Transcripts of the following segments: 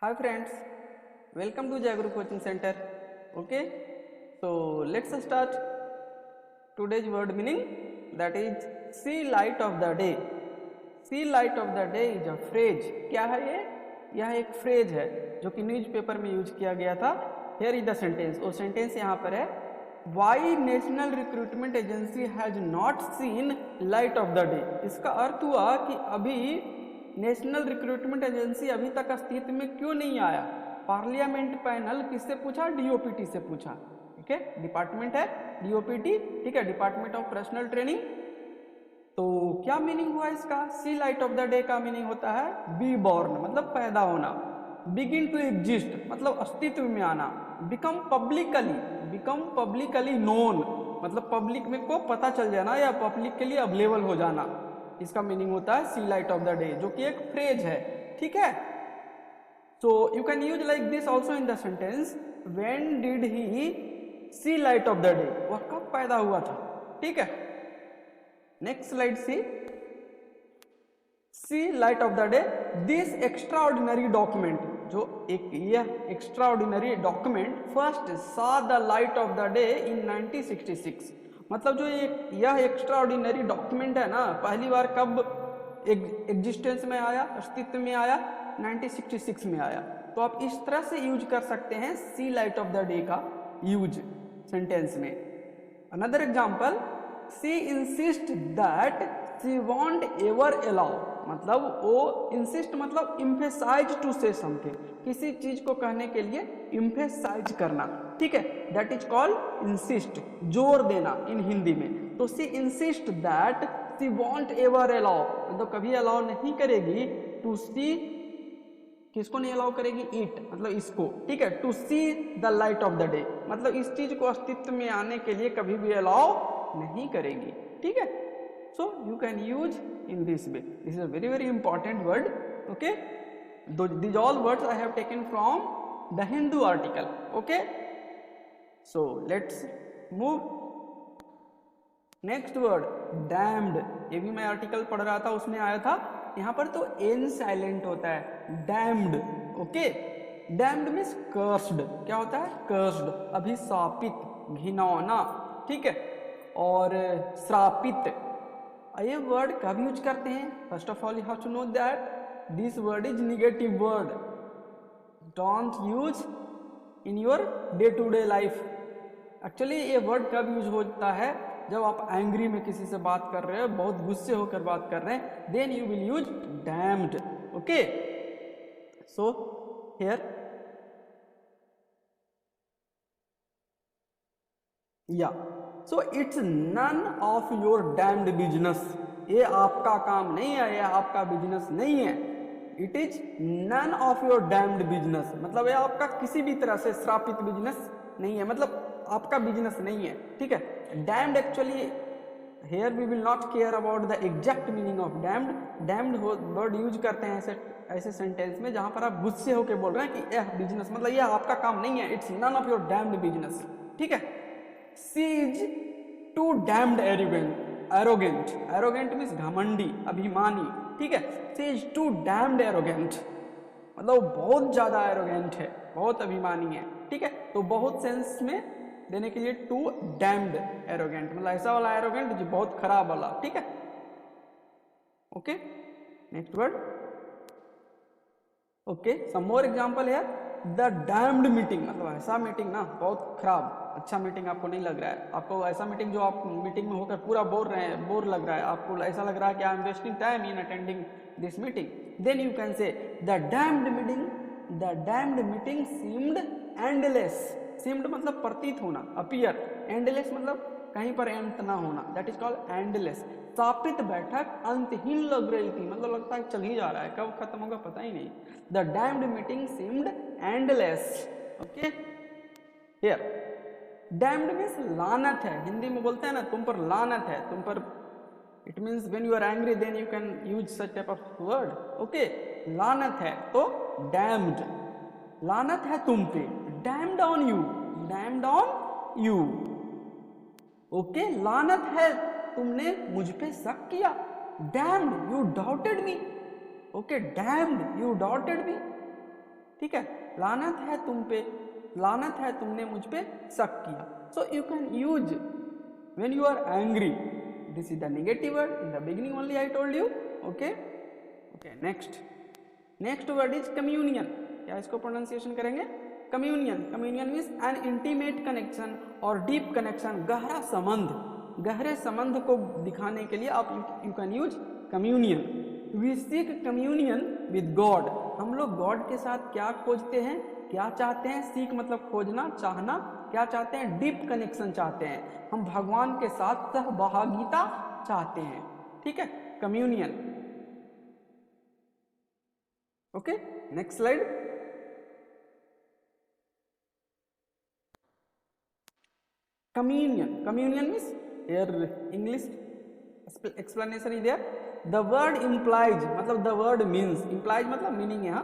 Hi friends, welcome to Jaguru Coaching Center. Okay, so let's start today's word meaning, that is see light of the day. See light of the day is a phrase. क्या है ये? यह एक phrase है जो कि newspaper में use किया गया था. Here is the sentence. वो सेंटेंस यहाँ पर है, Why national recruitment agency has not seen light of the day. इसका अर्थ हुआ कि अभी नेशनल रिक्रूटमेंट एजेंसी अभी तक अस्तित्व में क्यों नहीं आया. पार्लियामेंट पैनल किससे पूछा? डीओपीटी से पूछा. ठीक है, डिपार्टमेंट है डीओपीटी. ठीक है, डिपार्टमेंट ऑफ पर्सनल ट्रेनिंग. तो क्या मीनिंग हुआ इसका? सी लाइट ऑफ द डे का मीनिंग होता है बी बॉर्न, मतलब पैदा होना. बिगिन टू एग्जिस्ट मतलब अस्तित्व में आना. बिकम पब्लिकली नोन मतलब पब्लिक में को पता चल जाना या पब्लिक के लिए अवेलेबल हो जाना. इसका मीनिंग होता है see light of the day, जो कि एक फ्रेज है. ठीक है, so you can use like this also in the sentence, when did he see light of the day. वह कब पैदा हुआ था. ठीक है, next slide see light of the day. This extraordinary document, जो एक यह extraordinary document first saw the light of the day in 1966. मतलब जो यह एक्स्ट्राऑर्डिनरी डॉक्यूमेंट है ना, पहली बार कब एग्जिस्टेंस में आया, अस्तित्व में आया? 1966 में आया. तो आप इस तरह से यूज कर सकते हैं सी लाइट ऑफ द डे का यूज सेंटेंस में. Another example, she insist that she want ever allow. मतलब वो इंसिस्ट मतलब इम्फेसाइज टू से समथिंग, किसी चीज को कहने के लिए इम्फेसाइज करना. ठीक है, दैट इज कॉल्ड इंसिस्ट, जोर देना इन हिंदी में. तो she insist that she want ever allow, मतलब कभी अलाउ नहीं करेगी टू सी. किसको नहीं अलाउ करेगी? इट मतलब इसको. ठीक है, to see the light of the day मतलब इस चीज को अस्तित्व में आने के लिए कभी भी अलाउ नहीं करेगी. ठीक है, so you can use in this way. This is a very important word. Okay, these all words I have taken from the Hindu article. Okay, so let's move next word, damned. ये भी मैं article पढ़ रहा था, उसमें आया था. यहाँ पर तो n साइलेंट होता है, damned. Okay, damned means cursed. क्या होता है? cursed, अभिशापित, घिनौना. ठीक है, और श्रापित. ये वर्ड कब यूज करते हैं? First of all you have to know that this word is negative word. Don't use in your day to day life. Actually ये वर्ड कब यूज होता है? जब आप एंग्री में किसी से बात कर रहे हो, बहुत गुस्से होकर बात कर रहे हैं, then you will use damned. Okay, so here या so it's none of your damned business. ये आपका काम नहीं है, ये आपका बिजनेस नहीं है. It is none of your damned business मतलब ये आपका किसी भी तरह से श्रापित बिजनेस नहीं है, मतलब आपका बिजनेस नहीं है. ठीक है, damned actually here we will not care about the exact meaning of damned. Damned word use करते हैं ऐसे सेंटेंस में जहां पर आप गुस्से होकर बोल रहे हैं कि यह बिजनेस मतलब यह आपका काम नहीं है. It's none of your damned business. ठीक है, She is too damned arrogant. Arrogant means घमंडी, अभिमानी. ठीक है, she is too damned arrogant मतलब बहुत ज्यादा arrogant है, बहुत अभिमानी है. ठीक है, तो बहुत सेंस में देने के लिए too damned arrogant मतलब ऐसा वाला arrogant जो बहुत खराब वाला. ठीक है, ओके, नेक्स्ट वर्ड. ओके, सम मोर एग्जांपल है. द डैम्ड मीटिंग मतलब ऐसा मीटिंग ना बहुत खराब, अच्छा मीटिंग आपको नहीं लग रहा है. आपको ऐसा मीटिंग जो आप मीटिंग में होकर पूरा बोर लग रहा है, आपको ऐसा लग रहा है कि I am wasting time in attending this meeting. Then you can say the damned meeting seemed endless. Seemed मतलब प्रतीत होना, अपीयर. एंडलेस मतलब कहीं पर अंत ना होना, दैट इज कॉल्ड एंडलेस. शापित बैठक अंतहीन लग रही थी मतलब लगता है चल ही जा रहा है, कब खत्म होगा पता ही नहीं. The damned meeting seemed endless. Okay, here damned means लानत है. हिंदी में बोलते हैं ना, तुम पर लानत है, तुम पर. It means when you are angry then you can use such type of word. Okay, लानत है तो डैम्ड, लानत है तुम पे. Damped on you. ओके, लानत है तुमने मुझ पे शक किया. Damned you doubted me. Okay, damned you doubted me. ठीक है, लानत है तुम पे, लानत है तुमने मुझ पे शक किया. So you can use when you are angry, this is the negative word, in the beginning only I told you. Okay okay, next word is communion. क्या इसको प्रोनाउंसिएशन करेंगे? Communion. Communion means an intimate connection और deep connection, गहरा संबंध. गहरे संबंध को दिखाने के लिए आप you can use communion. We seek communion with God. हम लोग गॉड के साथ क्या खोजते हैं, क्या चाहते हैं? सीक मतलब खोजना, चाहना. क्या चाहते हैं? डीप कनेक्शन चाहते हैं. हम भगवान के साथ सहभागिता चाहते हैं. ठीक है, communion. Okay, next slide. Communion. Communion means here English explanation is there. The word implies मतलब the word means, implies मतलब meaning है.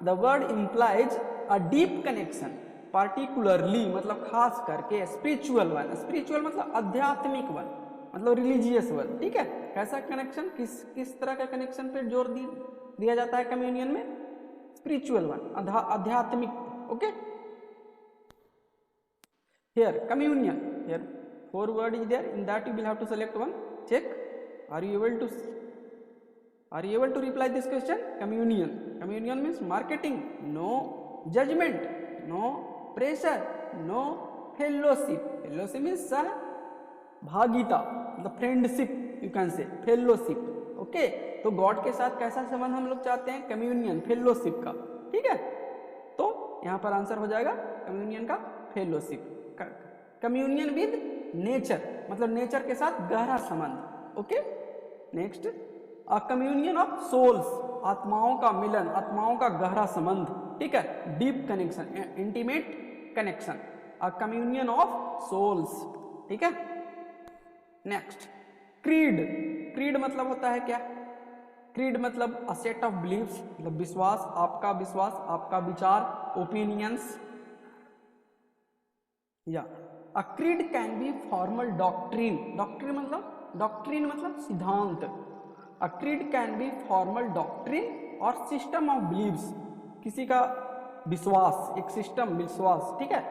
The word implies a deep connection, particularly मतलब खास करके spiritual one. Spiritual मतलब आध्यात्मिक वन, मतलब religious one. ठीक है, कैसा कनेक्शन, किस तरह का कनेक्शन पे जोर दिया जाता है कम्युनियन में? स्पिरिचुअल वन, आध्यात्मिक. Okay, here communion, here 4 word is there, in that you will have to select one. Check, are you able to reply this question? Communion. Communion means marketing, no judgment, no pressure, no fellowship. Fellowship means सहभागिता, मतलब friendship, you can से fellowship. Okay, तो God के साथ कैसा संबंध हम लोग चाहते हैं? कम्युनियन, फेलोशिप का. ठीक है, तो यहाँ पर आंसर हो जाएगा कम्युनियन का फेलोशिप. कम्युनियन विद नेचर मतलब नेचर के साथ गहरा संबंध. Okay, next, a communion of souls, आत्माओं का मिलन, आत्माओं का गहरा संबंध. ठीक है, deep connection, intimate connection, a communion of souls. ठीक है, नेक्स्ट, क्रीड. क्रीड मतलब होता है क्या? क्रीड मतलब अ सेट ऑफ बिलीव्स, मतलब विश्वास, आपका विचार, ओपिनियंस. या A creed can be formal doctrine. Doctrine मतलब सिद्धांत. A creed can be formal doctrine or system of beliefs. किसी का विश्वास, एक सिस्टम, विश्वास. ठीक है,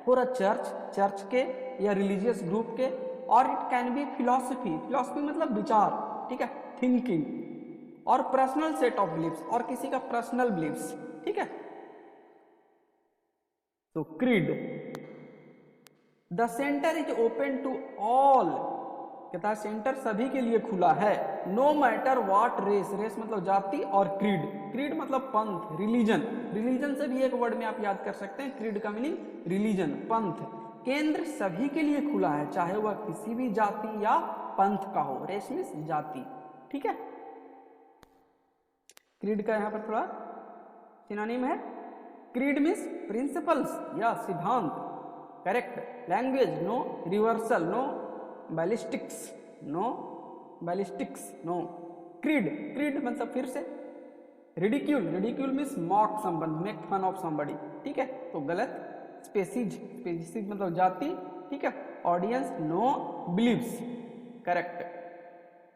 for a चर्च के या रिलीजियस ग्रुप के. और इट कैन बी फिलॉसफी मतलब विचार. ठीक है, थिंकिंग. और पर्सनल सेट ऑफ बिलीफ्स, और किसी का पर्सनल बिलीफ्स. ठीक है, तो creed. The centre is open to all, कहता है सेंटर सभी के लिए खुला है. No matter what race, race मतलब जाति, और क्रीड मतलब पंथ, रिलीजन से भी एक वर्ड में आप याद कर सकते हैं. क्रीड का मीनिंग रिलीजन, पंथ. केंद्र सभी के लिए खुला है, चाहे वह किसी भी जाति या पंथ का हो. रेस मीन्स जाति. ठीक है, क्रीड का यहाँ पर थोड़ा सिनोनिम है. क्रीड मीन्स प्रिंसिपल्स या सिद्धांत. Correct. Language, no reversal, no ballistics, no creed मतलब फिर से ridicule means mock someone, make fun of somebody. ठीक है, तो गलत. स्पेसीज मतलब जाति. ठीक है, audience, no believes. Correct.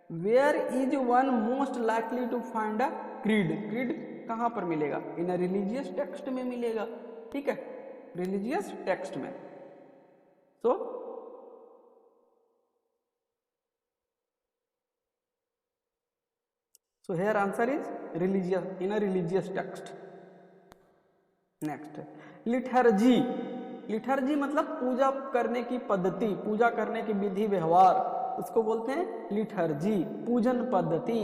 Where is one most likely to find a creed कहाँ पर मिलेगा? इन अ रिलीजियस टेक्स्ट में मिलेगा. ठीक है, रिलीजियस टेक्स्ट में. So here answer is religious, in a religious text. Next, लिथर्जी मतलब पूजा करने की पद्धति, पूजा करने की विधि व्यवहार, उसको बोलते हैं लिथर्जी, पूजन पद्धति.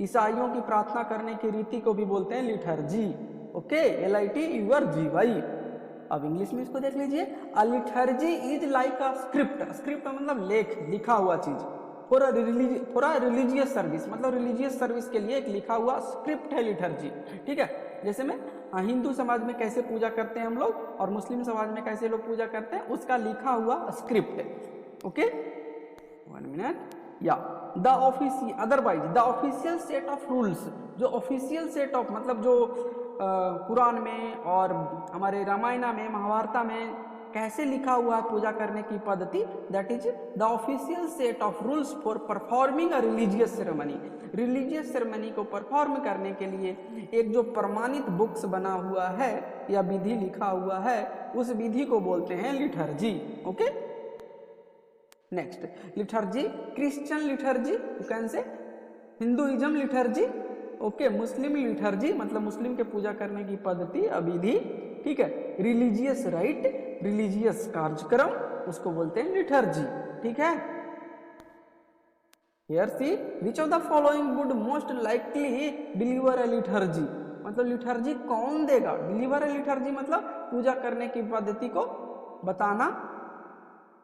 ईसाइयों की प्रार्थना करने की रीति को भी बोलते हैं लिथर्जी. Okay, LITURGY. अब इंग्लिश में इसको देख लीजिए. A liturgy is like a script मतलब लिखा हुआ चीज. फॉर अ रिलीजियस सर्विस मतलब रिलीजियस सर्विस के लिए एक लिखा हुआ स्क्रिप्ट है लिथर्जी. ठीक है, जैसे में हिंदू समाज में कैसे पूजा करते हैं हम लोग, और मुस्लिम समाज में कैसे लोग पूजा करते हैं, उसका लिखा हुआ स्क्रिप्ट है. Okay, 1 minute. या otherwise the official set of rules, जो ऑफिशियल सेट ऑफ मतलब जो कुरान में और हमारे रामायण में, महाभारत में कैसे लिखा हुआ है पूजा करने की पद्धति, that is the official set of rules for performing a religious ceremony. Religious ceremony को परफॉर्म करने के लिए एक जो प्रमाणित बुक्स बना हुआ है या विधि लिखा हुआ है, उस विधि को बोलते हैं liturgy. Okay, next liturgy, Christian liturgy, you can से हिंदुइज्म लिटर्जी, ओके, मुस्लिम लिटर्जी मतलब मुस्लिम के पूजा करने की पद्धति अविधि, ठीक है, रिलीजियस राइट, रिलीजियस कार्यक्रम, उसको बोलते हैं लिटर्जी, ठीक है। Here see which of the following would most likely deliver a liturgy, मतलब लिटर्जी कौन देगा, डिलीवर अ लिटर्जी मतलब पूजा करने की पद्धति को बताना,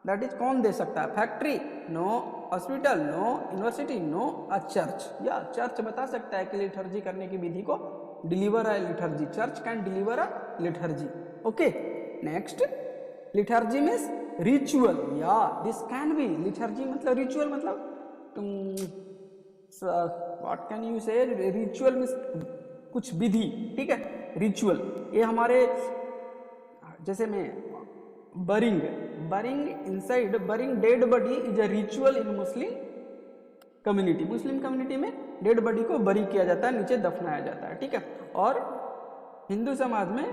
दैट इज कौन दे सकता है, factory no, hospital no, university no, a church, या चर्च बता सकता है कि लिटर्जी करने की विधि को deliver a liturgy, church can deliver a liturgy. Okay, next liturgy means ritual, या दिस कैन बी, लिटर्जी मतलब रिचुअल मतलब what can you say, ritual means कुछ विधि, ठीक है, रिचुअल, ये हमारे जैसे में burying, burying inside, burying dead body is a ritual in Muslim community, Muslim community में डेड बॉडी को बरी किया जाता है, नीचे दफनाया जाता है, ठीक है, और हिंदू समाज में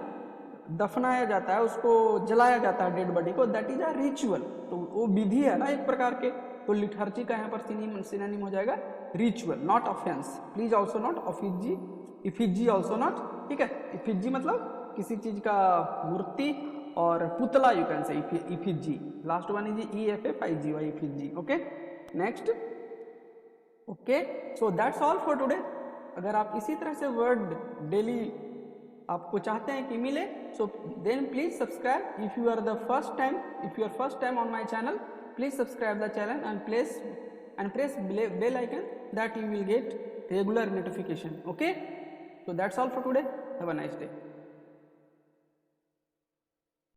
दफनाया जाता है, उसको जलाया जाता है डेड बॉडी को, दैट इज अ रिचुअल, तो वो विधि है ना एक प्रकार के, तो लिटर्जी का यहाँ पर सिनोनिम हो जाएगा ritual, not offense, please also not effigy, effigy also not, ठीक है, इफिजी मतलब किसी चीज का मूर्ति, और पुतला you can say effigy, last one is EFFIGY, effigy, okay, next, okay, so that's all for today. अगर आप इसी तरह से वर्ड डेली आपको चाहते हैं कि मिले, so then please subscribe, if you are first time on my channel, please subscribe the channel and press bell icon that you will get regular notification. Okay, so that's all for today. Have a nice day.